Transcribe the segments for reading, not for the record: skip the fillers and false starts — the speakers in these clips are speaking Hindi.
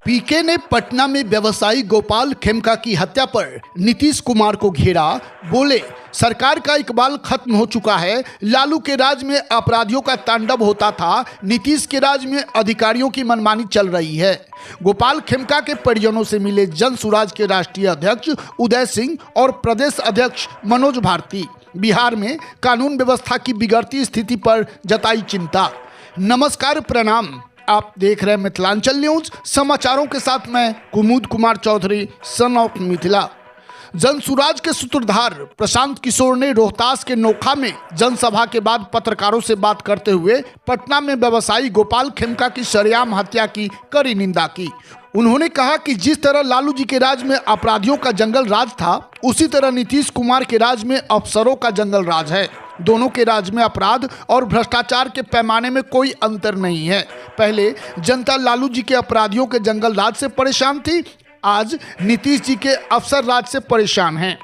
पीके ने पटना में व्यवसायी गोपाल खेमका की हत्या पर नीतीश कुमार को घेरा। बोले, सरकार का इकबाल खत्म हो चुका है। लालू के राज में अपराधियों का तांडव होता था, नीतीश के राज में अधिकारियों की मनमानी चल रही है। गोपाल खेमका के परिजनों से मिले जन सुराज के राष्ट्रीय अध्यक्ष उदय सिंह और प्रदेश अध्यक्ष मनोज भारती। बिहार में कानून व्यवस्था की बिगड़ती स्थिति पर जताई चिंता। नमस्कार, प्रणाम। आप देख रहे हैं मिथिलांचल न्यूज। समाचारों के साथ मैं कुमुद कुमार चौधरी, सन ऑफ मिथिला। जनसुराज के सूत्रधार प्रशांत किशोर ने रोहतास के नोखा में जनसभा के बाद पत्रकारों से बात करते हुए पटना में व्यवसायी गोपाल खेमका की सरेआम हत्या की कड़ी निंदा की। उन्होंने कहा कि जिस तरह लालू जी के राज में अपराधियों का जंगल राज था, उसी तरह नीतीश कुमार के राज में अफसरों का जंगल राज है। दोनों के राज में अपराध और भ्रष्टाचार के पैमाने में कोई अंतर नहीं है। पहले जनता लालू जी के अपराधियों के जंगल राज से परेशान थी, आज नीतीश जी के अफसर राज से परेशान हैं।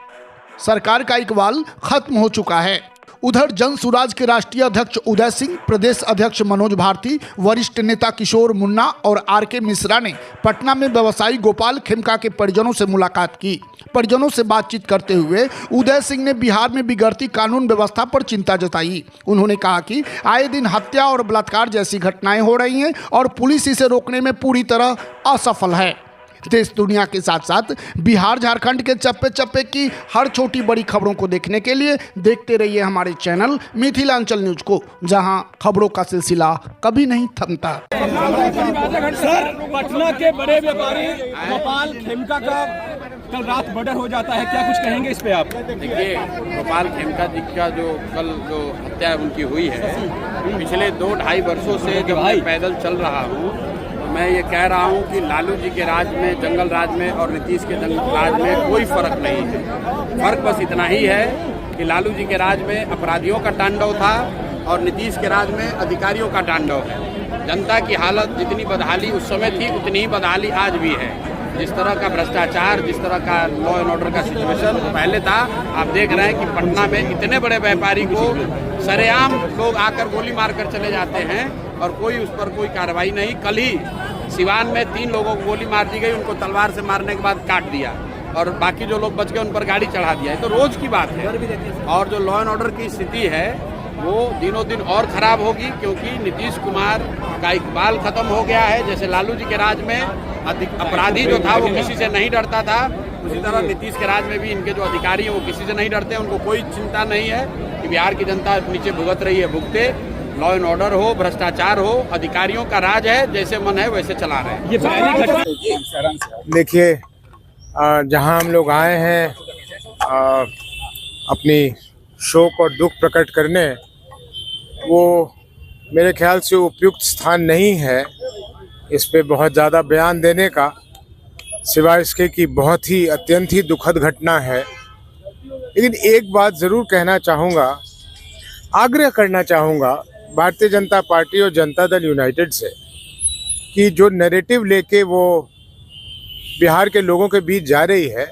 सरकार का इकबाल खत्म हो चुका है। उधर जन सुराज के राष्ट्रीय अध्यक्ष उदय सिंह, प्रदेश अध्यक्ष मनोज भारती, वरिष्ठ नेता किशोर मुन्ना और आर.के. मिश्रा ने पटना में व्यवसायी गोपाल खेमका के परिजनों से मुलाकात की। परिजनों से बातचीत करते हुए उदय सिंह ने बिहार में बिगड़ती कानून व्यवस्था पर चिंता जताई। उन्होंने कहा कि आए दिन हत्या और बलात्कार जैसी घटनाएं हो रही हैं और पुलिस इसे रोकने में पूरी तरह असफल है। देश दुनिया के साथ साथ बिहार झारखंड के चप्पे चप्पे की हर छोटी बड़ी खबरों को देखने के लिए देखते रहिए हमारे चैनल मिथिलांचल न्यूज को, जहां खबरों का सिलसिला कभी नहीं थमता। सर, पटना के बड़े व्यापारी गोपाल खेमका का कल रात मर्डर हो जाता है, क्या कुछ कहेंगे इस पे आप? देखिए, गोपाल खेमका जी का जो कल हत्या उनकी हुई है, पिछले 2-2.5 वर्षों से जब मैं पैदल चल रहा हूँ, मैं ये कह रहा हूँ कि लालू जी के राज में, जंगल राज में और नीतीश के जंगल राज में कोई फर्क नहीं है। फर्क बस इतना ही है कि लालू जी के राज में अपराधियों का तांडव था और नीतीश के राज में अधिकारियों का तांडव है। जनता की हालत जितनी बदहाली उस समय थी, उतनी ही बदहाली आज भी है। जिस तरह का भ्रष्टाचार, जिस तरह का लॉ एंड ऑर्डर का सिचुएशन पहले था, आप देख रहे हैं कि पटना में इतने बड़े व्यापारी को सरेआम लोग आकर गोली मारकर चले जाते हैं और कोई उस पर कोई कार्रवाई नहीं। कल ही सिवान में 3 लोगों को गोली मार दी गई, उनको तलवार से मारने के बाद काट दिया और बाकी जो लोग बच गए उन पर गाड़ी चढ़ा दिया। ये तो रोज की बात है। और जो लॉ एंड ऑर्डर की स्थिति है वो दिनों दिन और खराब होगी, क्योंकि नीतीश कुमार का इकबाल खत्म हो गया है। जैसे लालू जी के राज में अपराधी जो था वो किसी से नहीं डरता था, उसी तरह नीतीश के राज में भी इनके जो अधिकारी हैं वो किसी से नहीं डरते। उनको कोई चिंता नहीं है कि बिहार की जनता नीचे भुगत रही है, भुगते। लॉ एंड ऑर्डर हो, भ्रष्टाचार हो, अधिकारियों का राज है, जैसे मन है वैसे चला रहे हैं। देखिए, जहां हम लोग आए हैं अपनी शोक और दुख प्रकट करने, वो मेरे ख्याल से उपयुक्त स्थान नहीं है इस पे बहुत ज़्यादा बयान देने का, सिवाय इसके कि बहुत ही अत्यंत ही दुखद घटना है। लेकिन एक बात ज़रूर कहना चाहूँगा, आग्रह करना चाहूँगा भारतीय जनता पार्टी और जनता दल यूनाइटेड से कि जो नैरेटिव लेके वो बिहार के लोगों के बीच जा रही है,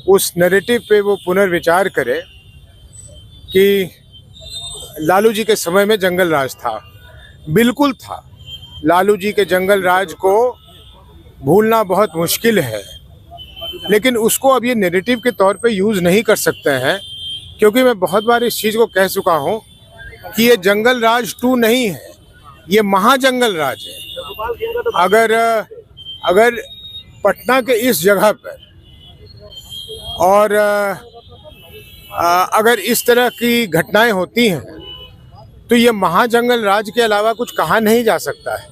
उस नैरेटिव पे वो पुनर्विचार करे कि लालू जी के समय में जंगल राज था। बिल्कुल था। लालू जी के जंगल राज को भूलना बहुत मुश्किल है, लेकिन उसको अब ये नैरेटिव के तौर पे यूज़ नहीं कर सकते हैं, क्योंकि मैं बहुत बार इस चीज़ को कह चुका हूँ कि ये जंगल राज 2 नहीं है, ये महाजंगल राज है। अगर पटना के इस जगह पर और अगर इस तरह की घटनाएं होती हैं तो ये महाजंगल राज के अलावा कुछ कहा नहीं जा सकता है।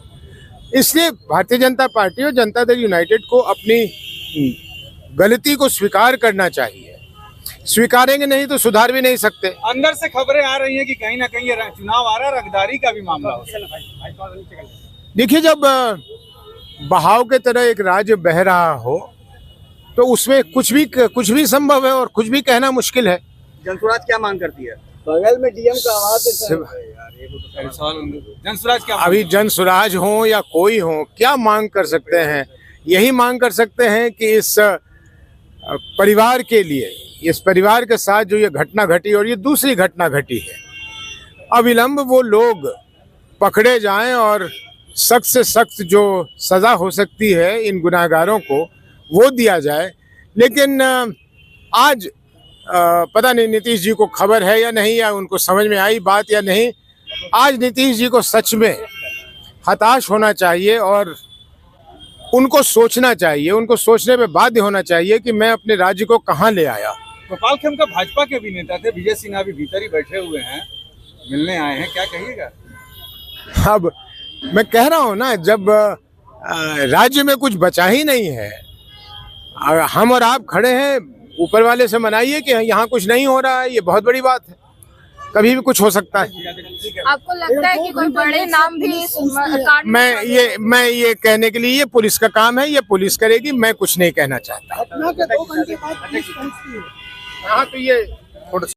इसलिए भारतीय जनता पार्टी और जनता दल यूनाइटेड को अपनी गलती को स्वीकार करना चाहिए। स्वीकारेंगे नहीं तो सुधार भी नहीं सकते। अंदर से खबरें आ रही हैं कि कहीं ना कहीं ये चुनाव आ रहा है, रंगदारी का भी मामला हो। देखिए, जब बहाव के तरह एक राज्य बह रहा हो तो उसमें कुछ भी संभव है और कुछ भी कहना मुश्किल है। जनसुराज क्या मांग करती है? बगल में डीएम का आवाज है। जनसुराज क्या? अभी जनसुराज हो या कोई हो, क्या मांग कर सकते हैं? यही मांग कर सकते हैं कि इस परिवार के लिए, इस परिवार के साथ जो ये घटना घटी और ये दूसरी घटना घटी है, अविलंब वो लोग पकड़े जाएं और सख्त से सख्त जो सज़ा हो सकती है इन गुनाहगारों को वो दिया जाए। लेकिन आज पता नहीं नीतीश जी को खबर है या नहीं, या उनको समझ में आई बात या नहीं। आज नीतीश जी को सच में हताश होना चाहिए और उनको सोचना चाहिए, उनको सोचने पे बाध्य होना चाहिए कि मैं अपने राज्य को कहाँ ले आया। गोपाल खेमका भाजपा के भी नेता थे, विजय सिन्हा अभी भीतर ही बैठे हुए हैं, मिलने आए हैं, क्या कहिएगा? अब मैं कह रहा हूँ ना, जब राज्य में कुछ बचा ही नहीं है, हम और आप खड़े हैं, ऊपर वाले से मनाइए कि यहाँ कुछ नहीं हो रहा है, ये बहुत बड़ी बात है, कभी भी कुछ हो सकता है। आपको लगता है कि कोई बड़े नाम भी इस कांड में मैं ये कहने के लिए, ये पुलिस का काम है, ये पुलिस करेगी, मैं कुछ नहीं कहना चाहता। हाँ, तो ये थोड़ा